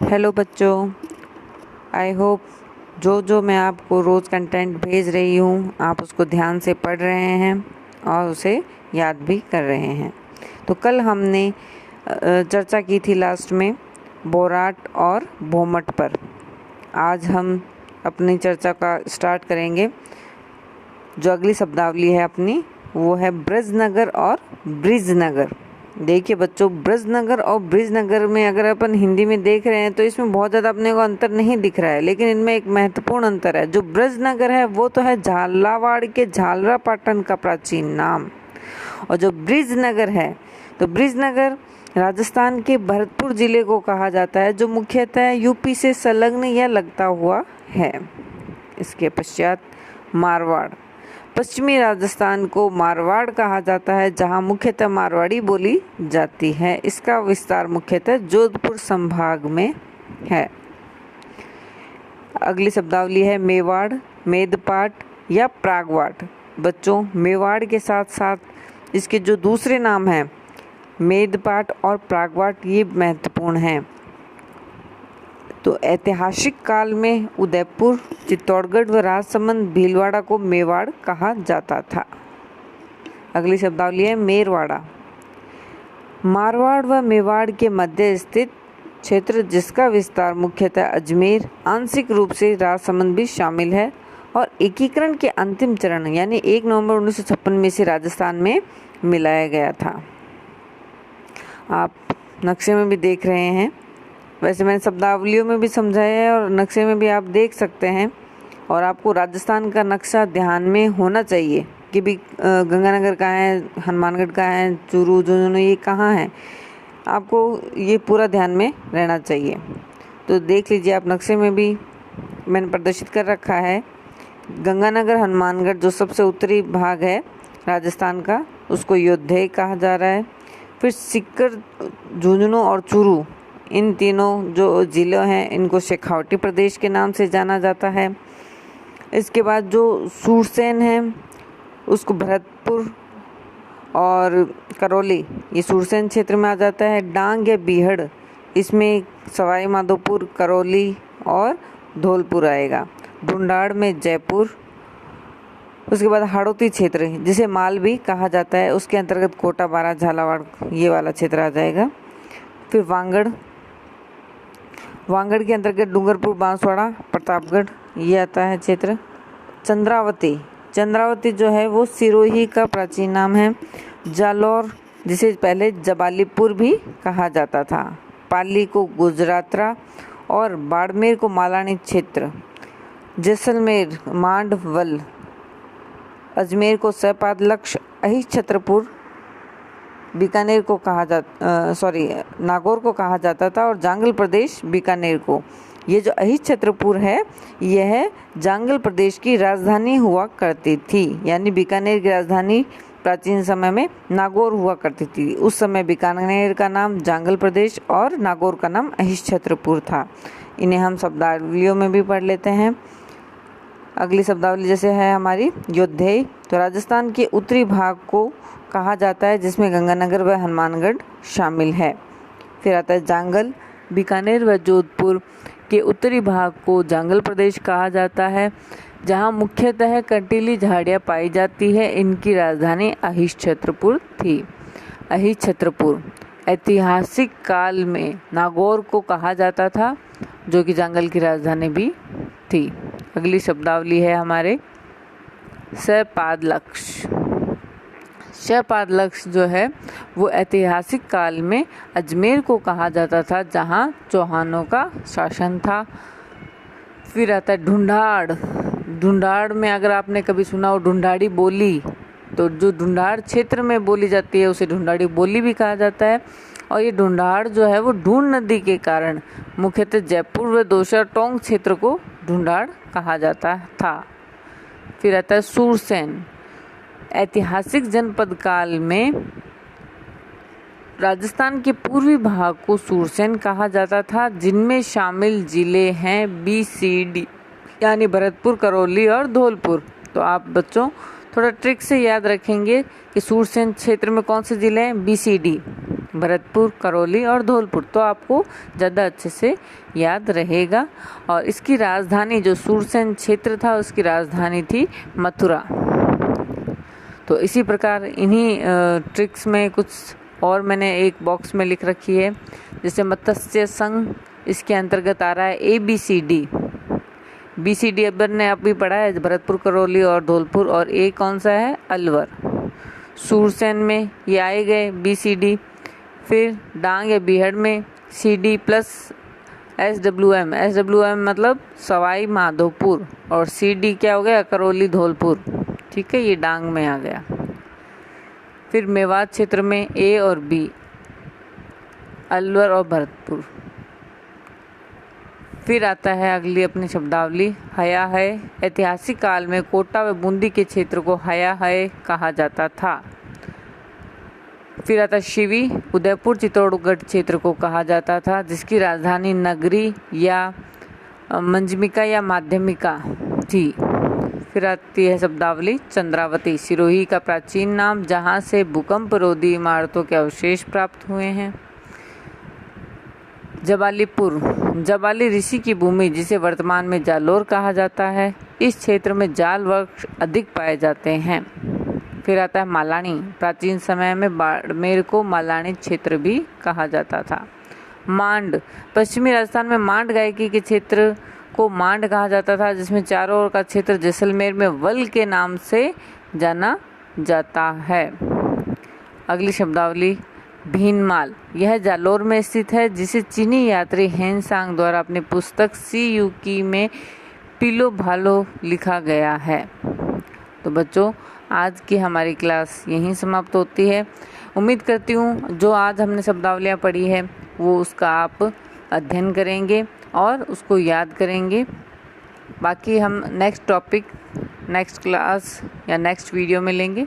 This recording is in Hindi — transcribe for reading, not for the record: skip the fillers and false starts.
हेलो बच्चों, आई होप जो मैं आपको रोज़ कंटेंट भेज रही हूँ आप उसको ध्यान से पढ़ रहे हैं और उसे याद भी कर रहे हैं। तो कल हमने चर्चा की थी लास्ट में बोराट और भोमट पर। आज हम अपनी चर्चा का स्टार्ट करेंगे। जो अगली शब्दावली है अपनी वो है ब्रजनगर और ब्रिजनगर। देखिए बच्चों, ब्रजनगर और ब्रिजनगर में अगर अपन हिंदी में देख रहे हैं तो इसमें बहुत ज़्यादा अपने को अंतर नहीं दिख रहा है, लेकिन इनमें एक महत्वपूर्ण अंतर है। जो ब्रजनगर है वो तो है झालावाड़ के झालरापाटन का प्राचीन नाम, और जो ब्रिजनगर है तो ब्रिजनगर राजस्थान के भरतपुर जिले को कहा जाता है, जो मुख्यतः यूपी से संलग्न या लगता हुआ है। इसके पश्चात मारवाड़। पश्चिमी राजस्थान को मारवाड़ कहा जाता है, जहां मुख्यतः मारवाड़ी बोली जाती है। इसका विस्तार मुख्यतः जोधपुर संभाग में है। अगली शब्दावली है मेवाड़, मेदपाट या प्रागवाट। बच्चों, मेवाड़ के साथ साथ इसके जो दूसरे नाम हैं मेदपाट और प्रागवाट, ये महत्वपूर्ण हैं। तो ऐतिहासिक काल में उदयपुर, चित्तौड़गढ़ व राजसमंद, भीलवाड़ा को मेवाड़ कहा जाता था। अगली शब्दावली है मेरवाड़ा। मारवाड़ व मेवाड़ के मध्य स्थित क्षेत्र, जिसका विस्तार मुख्यतः अजमेर, आंशिक रूप से राजसमंद भी शामिल है, और एकीकरण के अंतिम चरण यानी 1 नवंबर 1956 में से राजस्थान में मिलाया गया था। आप नक्शे में भी देख रहे हैं, वैसे मैंने शब्दावलियों में भी समझाया है और नक्शे में भी आप देख सकते हैं। और आपको राजस्थान का नक्शा ध्यान में होना चाहिए कि भी गंगानगर कहाँ है, हनुमानगढ़ कहाँ है, चूरू, झुंझुनू ये कहाँ है, आपको ये पूरा ध्यान में रहना चाहिए। तो देख लीजिए आप, नक्शे में भी मैंने प्रदर्शित कर रखा है। गंगानगर, हनुमानगढ़ जो सबसे उत्तरी भाग है राजस्थान का, उसको योधेय कहा जा रहा है। फिर सीकर, झुंझुनू और चूरू, इन तीनों जो ज़िले हैं इनको शेखावटी प्रदेश के नाम से जाना जाता है। इसके बाद जो सूरसेन है उसको भरतपुर और करौली, ये सूरसेन क्षेत्र में आ जाता है। डांग या बीहड़, इसमें सवाई माधोपुर, करौली और धौलपुर आएगा। ढूंढाड़ में जयपुर। उसके बाद हाड़ौती क्षेत्र, जिसे माल भी कहा जाता है, उसके अंतर्गत कोटा, बारा, झालावाड़ ये वाला क्षेत्र आ जाएगा। फिर वांगड़ के अंतर्गत डूंगरपुर, बांसवाड़ा, प्रतापगढ़ ये आता है क्षेत्र। चंद्रावती जो है वो सिरोही का प्राचीन नाम है। जालौर, जिसे पहले जबालीपुर भी कहा जाता था। पाली को गुजरातरा और बाड़मेर को मालानी क्षेत्र। जैसलमेर मांडवल, अजमेर को सपादलक्ष, अहिच छत्रपुर, बीकानेर को नागौर को कहा जाता था, और जांगल प्रदेश बीकानेर को। ये जो अहिच छत्रपुर है यह जांगल प्रदेश की राजधानी हुआ करती थी, यानी बीकानेर की राजधानी प्राचीन समय में नागौर हुआ करती थी। उस समय बीकानेर का नाम जांगल प्रदेश और नागौर का नाम अहिच छत्रपुर था। इन्हें हम शब्दावलियों में भी पढ़ लेते हैं। अगली शब्दावली जैसे है हमारी योधेय, तो राजस्थान के उत्तरी भाग को कहा जाता है, जिसमें गंगानगर व हनुमानगढ़ शामिल है। फिर आता है जांगल। बीकानेर व जोधपुर के उत्तरी भाग को जांगल प्रदेश कहा जाता है, जहां मुख्यतः कंटीली झाड़ियां पाई जाती है। इनकी राजधानी अहिच छत्रपुर थी। अहिच छत्रपुर ऐतिहासिक काल में नागौर को कहा जाता था, जो कि जांगल की राजधानी भी थी। अगली शब्दावली है हमारे सपादलक्ष। सपादलक्ष जो है वो ऐतिहासिक काल में अजमेर को कहा जाता था, जहां चौहानों का शासन था। फिर आता है ढूंढाड़। ढूंढाड़ में अगर आपने कभी सुना हो ढूंढाड़ी बोली, तो जो ढूंढाड़ क्षेत्र में बोली जाती है उसे ढूंढाड़ी बोली भी कहा जाता है। और ये ढूंढाड़ जो है वो ढूंढ नदी के कारण मुख्यतः जयपुर व दौसा टोंक क्षेत्र को ढूंढाड़ कहा जाता था। फिर आता है सूरसेन। ऐतिहासिक जनपद काल में राजस्थान के पूर्वी भाग को सूरसेन कहा जाता था, जिनमें शामिल जिले हैं BCD यानी भरतपुर, करौली और धौलपुर। तो आप बच्चों थोड़ा ट्रिक से याद रखेंगे कि सूरसेन क्षेत्र में कौन से जिले हैं, BCD भरतपुर, करौली और धौलपुर, तो आपको ज़्यादा अच्छे से याद रहेगा। और इसकी राजधानी जो सूरसेन क्षेत्र था उसकी राजधानी थी मथुरा। तो इसी प्रकार इन्हीं ट्रिक्स में कुछ और मैंने एक बॉक्स में लिख रखी है, जैसे मत्स्य संघ, इसके अंतर्गत आ रहा है ABCD। BCD अपन ने अभी पढ़ा है, भरतपुर, करौली और धौलपुर, और A कौन सा है, अलवर। सूरसेन में ये आए गए BCD। फिर डांग या बीहड़ में CD प्लस SWM मतलब सवाई माधोपुर, और CD क्या हो गया, करौली धौलपुर, ठीक है, ये डांग में आ गया। फिर मेवात क्षेत्र में A और B, अलवर और भरतपुर। फिर आता है अगली अपनी शब्दावली, हया है। ऐतिहासिक काल में कोटा व बूंदी के क्षेत्र को हया है कहा जाता था। फिर आता है शिवी, उदयपुर चित्तौड़गढ़ क्षेत्र को कहा जाता था, जिसकी राजधानी नगरी या मंजमिका या माध्यमिका थी। फिर आती है शब्दावली चंद्रावती, सिरोही का प्राचीन नाम, जहां से भूकंप रोधी इमारतों के अवशेष प्राप्त हुए हैं। जबालीपुर, जबाली ऋषि की भूमि, जिसे वर्तमान में जालोर कहा जाता है। इस क्षेत्र में जाल वृक्ष अधिक पाए जाते हैं। फिर आता है मालानी, प्राचीन समय में बाड़मेर को मालानी क्षेत्र भी कहा जाता था। मांड, पश्चिमी राजस्थान में मांड गायकी के क्षेत्र को मांड कहा जाता था, जिसमें चारों ओर का क्षेत्र जैसलमेर में वल के नाम से जाना जाता है। अगली शब्दावली भीनमाल, यह जालोर में स्थित है, जिसे चीनी यात्री हेन सांग द्वारा अपनी पुस्तक सी यू की में पिलो भालो लिखा गया है। तो बच्चों, आज की हमारी क्लास यहीं समाप्त होती है। उम्मीद करती हूँ जो आज हमने शब्दावलियाँ पढ़ी है वो उसका आप अध्ययन करेंगे और उसको याद करेंगे। बाकी हम नेक्स्ट टॉपिक नेक्स्ट क्लास या नेक्स्ट वीडियो में लेंगे।